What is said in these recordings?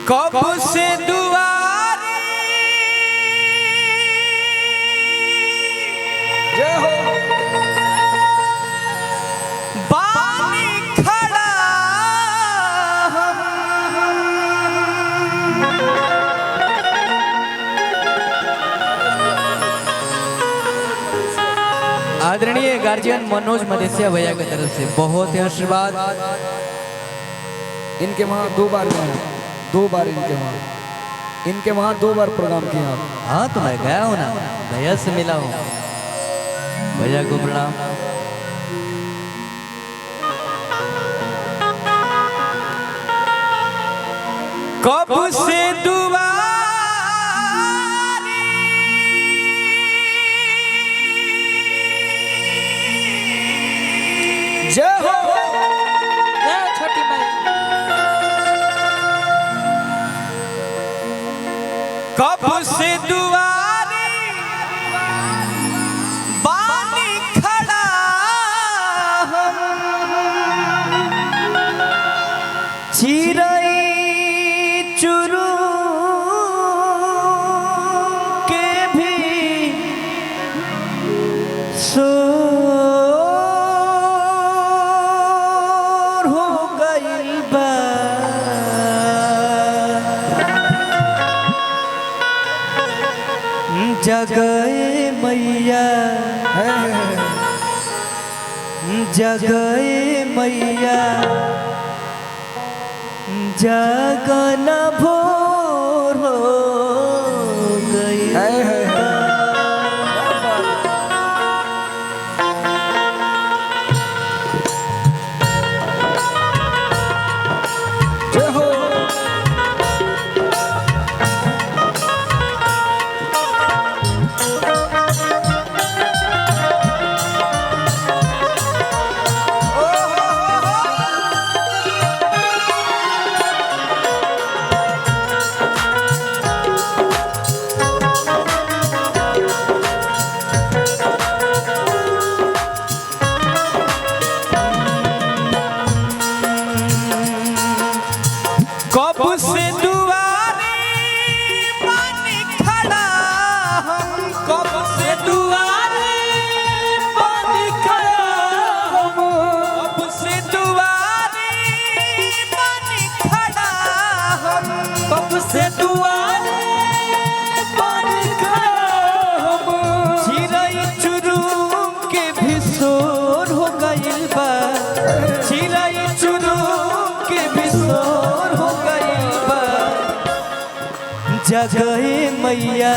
कब से दुआरी जय हो बानी खड़ा आदरणीय गार्जियन मनोज मदेसिया भैया की तरफ से बहुत ही आशीर्वाद। इनके वहाँ दो बार इनके वहाँ दो बार प्रोग्राम किया। हाँ तो मैं गया हूँ ना, भैया से मिला हूँ, भैया को प्रणाम। कब से दुआरी जय हो जय छोटी माई। कब से दुआरी बानी खड़ा चिरई चुरू के भी सोर हो गइल बा। जगए मैया जगए मैया जगन भोर हो गई। जय हो कब से दुआरी बानी खड़ा हम, कब से दुआरी बानी खड़ा हम, कब से दुआरी बानी खड़ा हम, कब से दुआरी बानी खड़ा हम। चिरई चुरूम के भी शोर हो गइल बा, चिरई चुरूम के भी शोर हो गइल बा। जगए मैया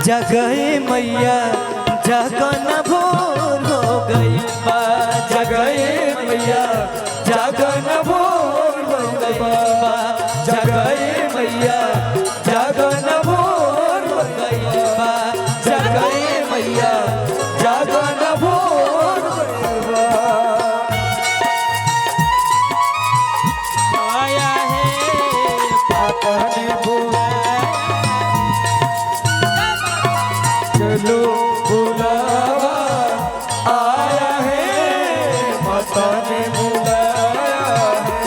जगए मैया जगन भोर हो गइल बा। जगए मैया जगन भोर हो गइल बा। जगए मैया जगन भोर हो गइल बा। जगए मैया जगन भोर हो गइल बा। आया है पापा ने बुलाया, चलो बुलावा आया है, माता ने बुलाया है।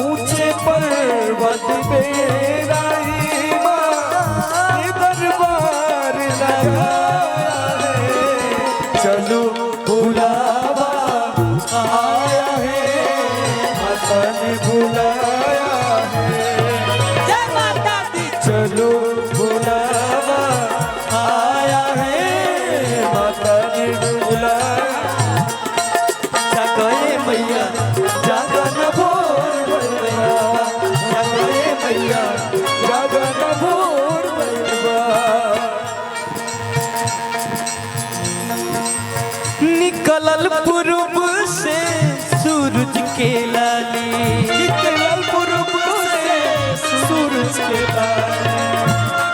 ऊंचे पर्वत पे राहिमा ने दरबार लगाया है। चलो बुलावा आया है, माता ने बुलाया है। जय माता दी। चलो बुलावा आया है, माता ने बुलाया। जगए मैया जगन भोर बलवा, जगए मैया जगन भोर बलवा। निकलल पूर्व से सूरज के लाली, निकलल पूर्व से सूरज के लाली,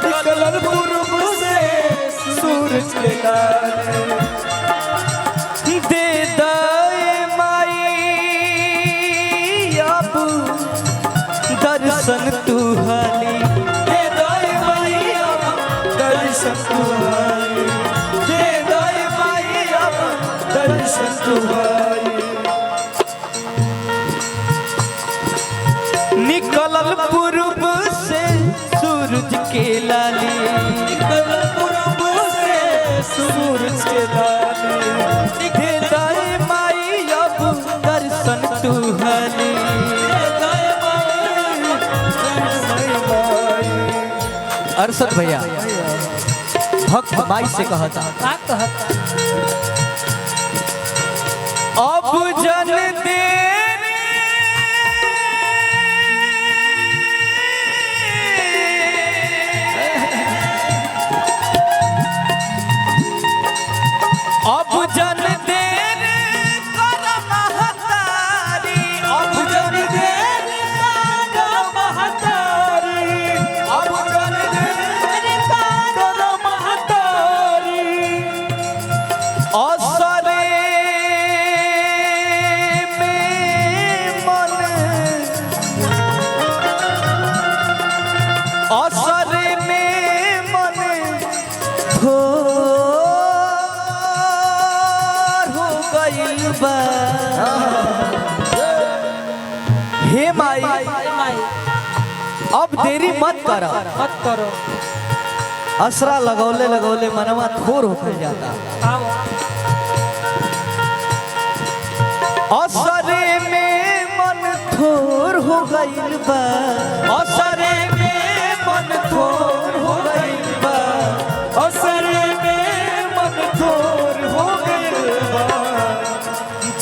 निकलल पूर्व से सूरज के लाली। दे दाए माई अब दर्शन तू हाली, दे दाए माई अब दर्शन तू हाली, दे दाए माई अब दर्शन तू हाली। के लाली निकल पूरब से सूरज के लाली दे दाई माई अब दर्शन तू हाली अरशद भैया भक्त माई से कहता का कहता अब जन दे अब जन देर कर महतारी अब जन देर कर महतारी अब जन देर कर महतारी असरे में मन असरे में मन हो हे माई माई अब देरी मत करो मत करो असरा लगौले लगौले मनवा थोर होकर जाता आओ असरे में मन थोर हो गइल बा असरे में मन थोर हो गइल बा असरे में मन थोर हो गइल बा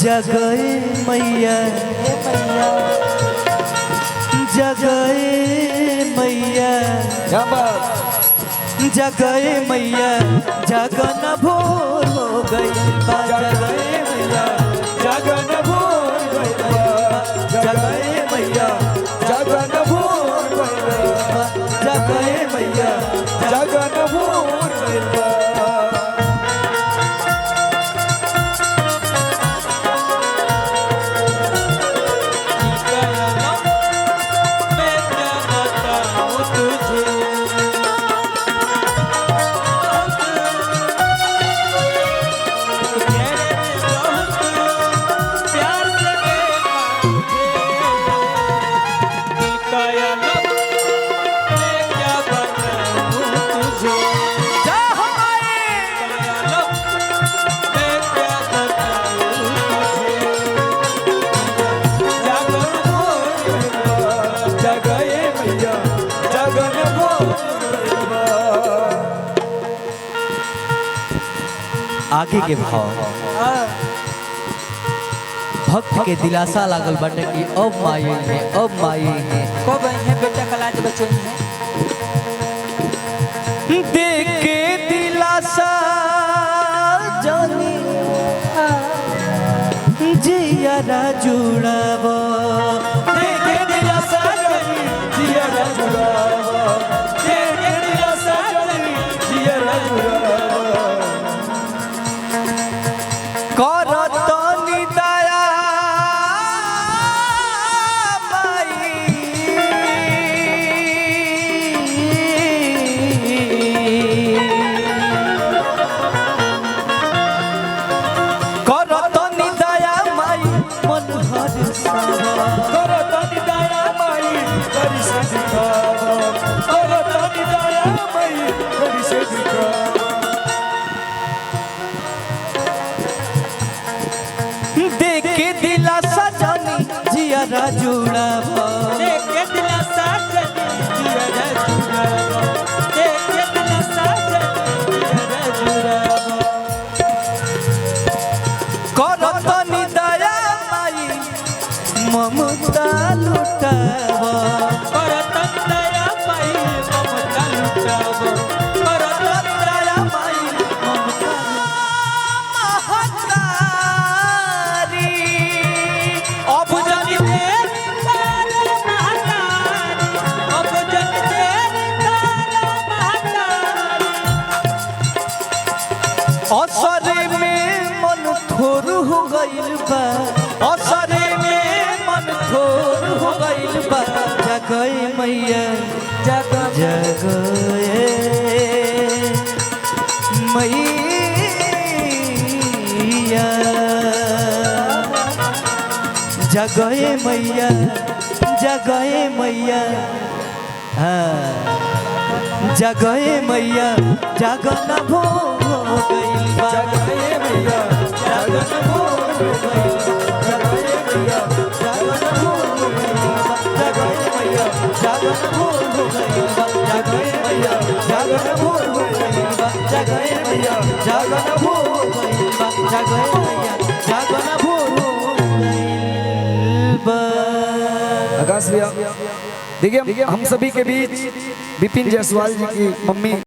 जगए मैया जगए मैया जगए मैया जगन भोर हो गई जगए मैया जगन भोर हो गई जगए मैया जगन भोर हो गई जगए मैया जगन भोर हो गई आगे के भाव भक्त के दिलासा लागल बाटे कि अब माई है अब माई है कब है बेटा कलाज बच्चे हैं देख के दिलासा जानी जियारा जुड़ावो देख के दिलासा जानी जियारा जुड़ावो देख के दिलासा जानी जियारा जुड़ावो करतनी दया माई मन हर करतनी दया माई करी से दिखावा करतनी दया माई करी से दिखावा देख के दिलासा जानी जियारा जुड़ावा देख के दिलासा जानी जियारा जुड़ावा देख के दिलासा जानी जियारा जुड़ावा करतनी दया माई ममता लुटावा करतनी दया माई ममता लुटावा करतनी दया माई ममता महतारी अब जानी अब जन तेरी काला महतारी असरे में मन थोर हो गइल बा असरे में मन थोर हो गइल बा जगए मैया जगए मैया जगए मैया जगए मैया हाँ जगए मैया जागन भोर हो गइल बा जगए मैया जागन भोर हो गइल बा जगए मैया जागन भोर हो गइल बा जगए मैया जागन भोर हो गइल बा जगए मैया जागन भोर हो गइल बा जगए मैया जागन भोर हो गइल बा जगए मैया जागन भोर हो गइल बा। आकाश भैया देखिए हम सभी के बीच विपिन जायसवाल जी की मम्मी